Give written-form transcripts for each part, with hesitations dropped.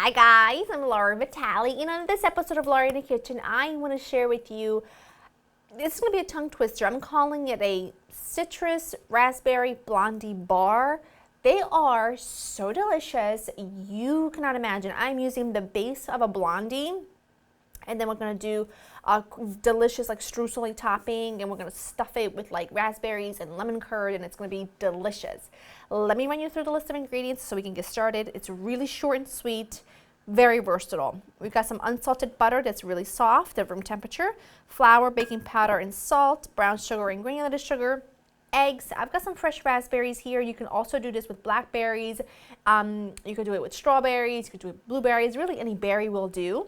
Hi guys, I'm Laura Vitale, and on this episode of Laura in the Kitchen, I want to share with you, this is going to be a tongue twister. I'm calling it a citrus raspberry blondie bar. They are so delicious, you cannot imagine. I'm using the base of a blondie, and then we're going to do a delicious like streusel topping, and we're going to stuff it with like raspberries and lemon curd, and it's going to be delicious. Let me run you through the list of ingredients so we can get started. It's really short and sweet, very versatile. We've got some unsalted butter that's really soft at room temperature, flour, baking powder, and salt, brown sugar and granulated sugar, eggs. I've got some fresh raspberries here. You can also do this with blackberries. You could do it with strawberries. You could do it with blueberries. Really, any berry will do.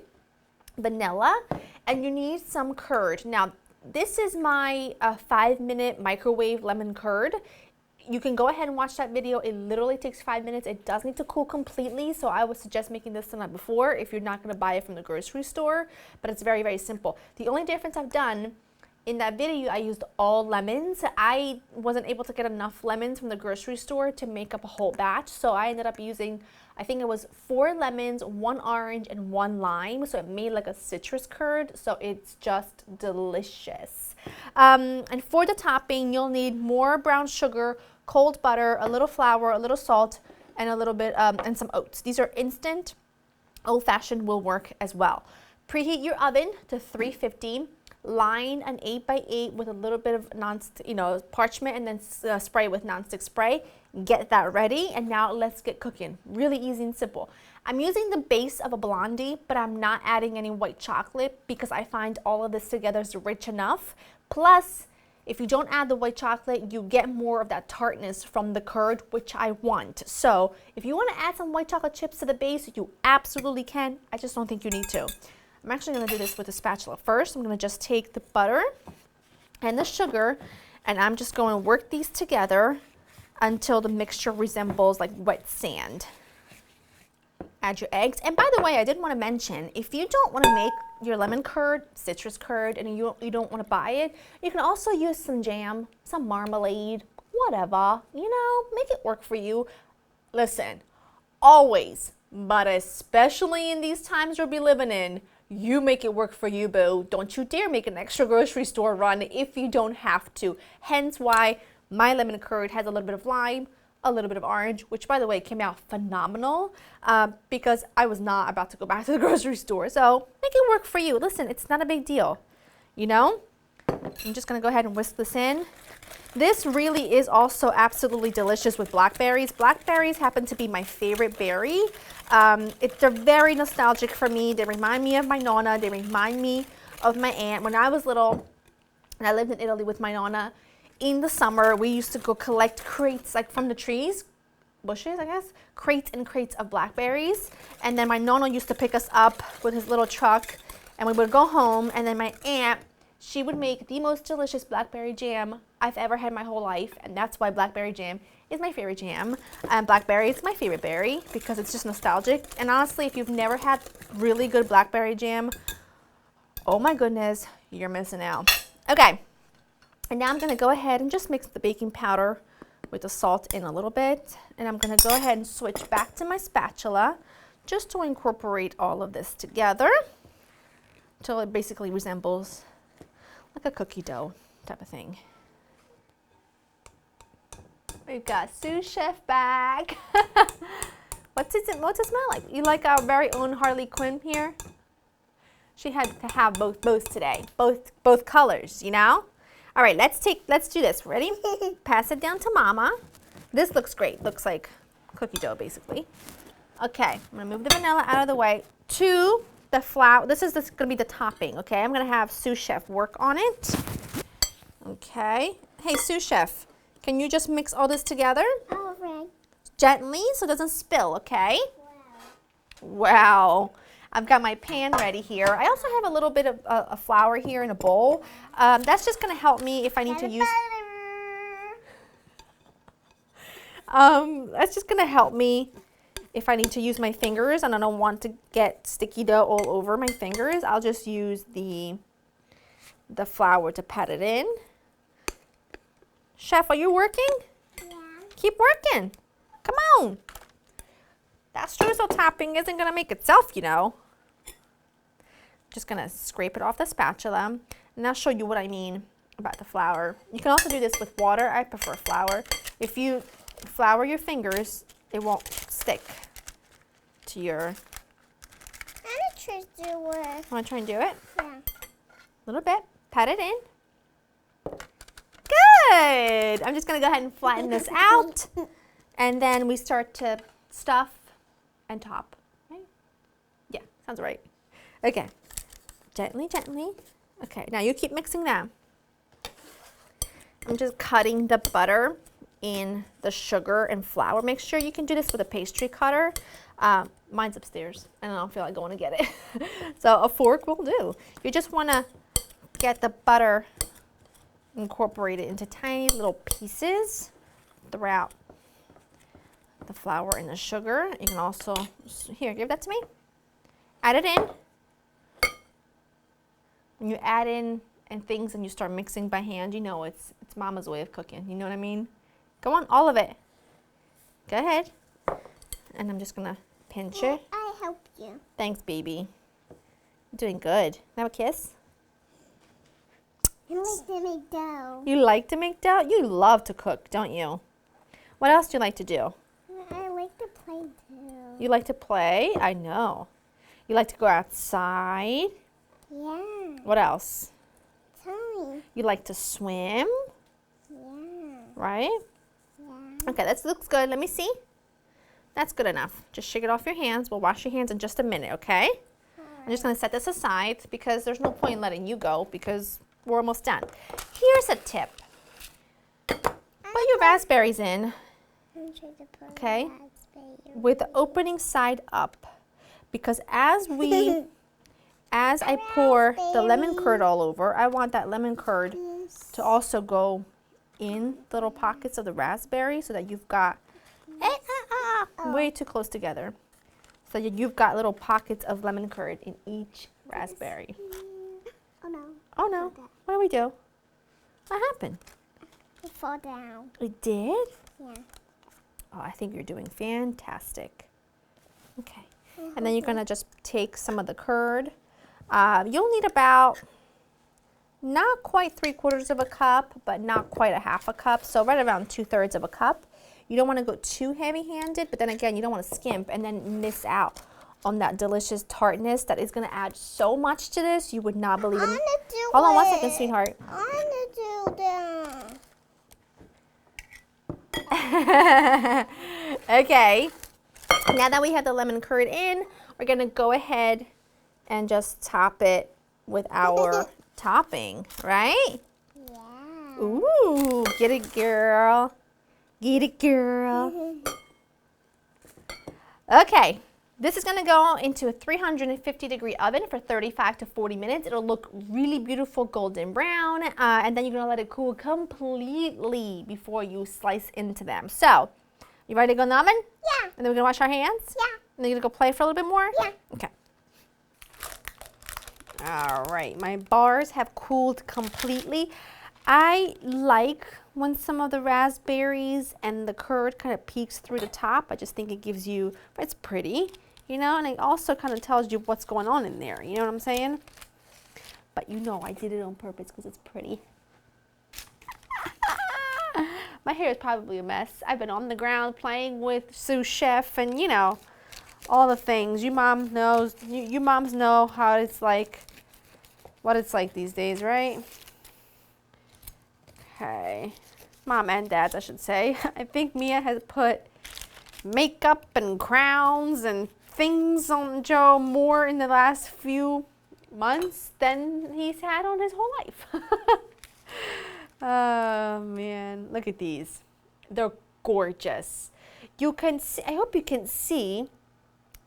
Vanilla, and you need some curd. Now, this is my 5-minute microwave lemon curd. You can go ahead and watch that video. It literally takes 5 minutes. It does need to cool completely, so I would suggest making this the night before if you're not going to buy it from the grocery store, but it's very, very simple. The only difference I've done in that video, I used all lemons. I wasn't able to get enough lemons from the grocery store to make up a whole batch, so I ended up using, I think it was 4 lemons, 1 orange, and 1 lime, so it made like a citrus curd, so it's just delicious. And for the topping, you'll need more brown sugar, cold butter, a little flour, a little salt, and a little bit, and some oats. These are instant. Old-fashioned will work as well. Preheat your oven to 350. Line an 8x8 with a little bit of parchment, and then spray with nonstick spray. Get that ready, and now let's get cooking. Really easy and simple. I'm using the base of a blondie, but I'm not adding any white chocolate because I find all of this together is rich enough. Plus, if you don't add the white chocolate, you get more of that tartness from the curd, which I want. So if you want to add some white chocolate chips to the base, you absolutely can. I just don't think you need to. I'm actually going to do this with a spatula first. I'm going to just take the butter and the sugar, and I'm just going to work these together until the mixture resembles like wet sand. Add your eggs. And by the way, I did want to mention, if you don't want to make your lemon curd, citrus curd, and you don't want to buy it, you can also use some jam, some marmalade, whatever, make it work for you. Listen, always, but especially in these times we'll be living in, you make it work for you, boo. Don't you dare make an extra grocery store run if you don't have to. Hence why my lemon curd has a little bit of lime, a little bit of orange, which by the way came out phenomenal because I was not about to go back to the grocery store. So make it work for you. Listen, it's not a big deal, I'm just gonna go ahead and whisk this in. This really is also absolutely delicious with blackberries. Blackberries happen to be my favorite berry. They're very nostalgic for me. They remind me of my nonna. They remind me of my aunt. When I was little and I lived in Italy with my nonna, in the summer we used to go collect crates like from the trees, bushes I guess, crates and crates of blackberries. And then my nonna used to pick us up with his little truck, and we would go home, and then my aunt, she would make the most delicious blackberry jam I've ever had in my whole life, and that's why blackberry jam is my favorite jam. Blackberry is my favorite berry because it's just nostalgic. And honestly, if you've never had really good blackberry jam, oh my goodness, you're missing out. Okay, and now I'm going to go ahead and just mix the baking powder with the salt in a little bit, and I'm going to go ahead and switch back to my spatula just to incorporate all of this together until it basically resembles like a cookie dough type of thing. We've got sous chef back. What's it smell like? You like our very own Harley Quinn here? She had to have both today, both colors, All right, let's do this. Ready? Pass it down to Mama. This looks great. Looks like cookie dough basically. Okay, I'm gonna move the vanilla out of the way. To the flour, this is going to be the topping, okay? I'm going to have sous chef work on it. Okay. Hey, sous chef, can you just mix all this together? Okay. Gently so it doesn't spill, okay? Wow. I've got my pan ready here. I also have a little bit of flour here in a bowl. That's just going to help me if I need to use... That's just going to help me if I need to use my fingers and I don't want to get sticky dough all over my fingers. I'll just use the flour to pat it in. Chef, are you working? Yeah. Keep working. Come on. That streusel topping isn't going to make itself, you know. Just going to scrape it off the spatula, and I'll show you what I mean about the flour. You can also do this with water. I prefer flour. If you flour your fingers, it won't stick to your... I'm going to try to do it. Want to try and do it? Yeah. A little bit. Pat it in. Good! I'm just going to go ahead and flatten this out, and then we start to stuff and top. Right? Yeah, sounds right. Okay. Gently, gently. Okay, now you keep mixing that. I'm just cutting the butter in the sugar and flour. Make sure you can do this with a pastry cutter. Mine's upstairs, and I don't feel like going to get it. So a fork will do. You just want to get the butter incorporated into tiny little pieces throughout the flour and the sugar. You can also, here, give that to me. Add it in. When you add in and things and you start mixing by hand, you know it's mama's way of cooking. You know what I mean? Go on, all of it. Go ahead. And I'm just gonna pinch it. I help you. Thanks, baby. You're doing good. Can I have a kiss? I like to make dough. You like to make dough? You love to cook, don't you? What else do you like to do? I like to play too. You like to play? I know. You like to go outside? Yeah. What else? Tell me. You like to swim? Yeah. Right? Yeah. Okay, that looks good. Let me see. That's good enough. Just shake it off your hands. We'll wash your hands in just a minute, okay? I'm just going to set this aside because there's no point in letting you go because we're almost done. Here's a tip. Put your raspberries in, I'm trying to put okay, raspberry. with the opening side up, because as I pour the lemon curd all over, I want that lemon curd to also go in the little pockets of the raspberry so that you've got way too close together. So you've got little pockets of lemon curd in each raspberry. Oh no. Oh no, what do we do? What happened? It fall down. It did? Yeah. Oh, I think you're doing fantastic. Okay, and then you're gonna just take some of the curd. You'll need about, not quite 3/4 of a cup, but not quite a half a cup. So right around 2/3 of a cup. You don't want to go too heavy-handed, but then again, you don't want to skimp and then miss out on that delicious tartness that is going to add so much to this. You would not believe it. Hold on 1 second, sweetheart. I want to do that. Okay. Now that we have the lemon curd in, we're going to go ahead and just top it with our topping, right? Yeah. Ooh, get it, girl. Get it, girl. Okay, this is gonna go into a 350-degree oven for 35 to 40 minutes. It'll look really beautiful golden brown, and then you're gonna let it cool completely before you slice into them. So, you ready to go in the oven? Yeah. And then we're gonna wash our hands? Yeah. And then you're gonna go play for a little bit more? Yeah. Okay. All right, my bars have cooled completely. I like when some of the raspberries and the curd kind of peeks through the top. I just think it gives you, it's pretty, you know, and it also kind of tells you what's going on in there, you know what I'm saying? But you know I did it on purpose because it's pretty. My hair is probably a mess. I've been on the ground playing with sous chef and, you know, all the things. You mom knows, you moms know how it's like, what it's like these days, right? Okay, mom and dads, I should say. I think Mia has put makeup and crowns and things on Joe more in the last few months than he's had on his whole life. Oh man, look at these. They're gorgeous. You can see, I hope you can see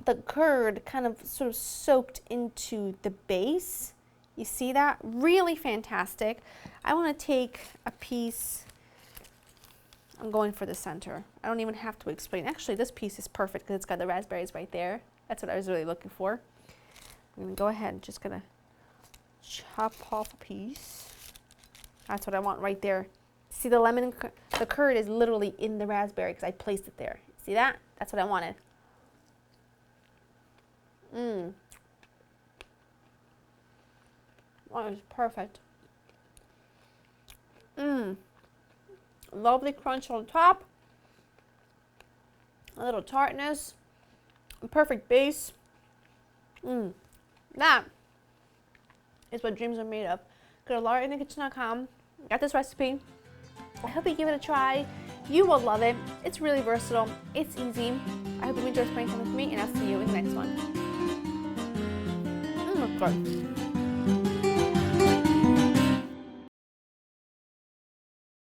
the curd kind of sort of soaked into the base. You see that? Really fantastic. I want to take a piece. I'm going for the center. I don't even have to explain. Actually, this piece is perfect because it's got the raspberries right there. That's what I was really looking for. I'm going to go ahead and just going to chop off a piece. That's what I want right there. See the lemon, the curd is literally in the raspberry because I placed it there. See that? That's what I wanted. Mmm. That is perfect. Mmm. Lovely crunch on top. A little tartness. A perfect base. Mmm. That is what dreams are made of. Go to laurainthekitchen.com. Got this recipe. I hope you give it a try. You will love it. It's really versatile. It's easy. I hope you enjoy spending time with me, and I'll see you in the next one. Mmm, that's good.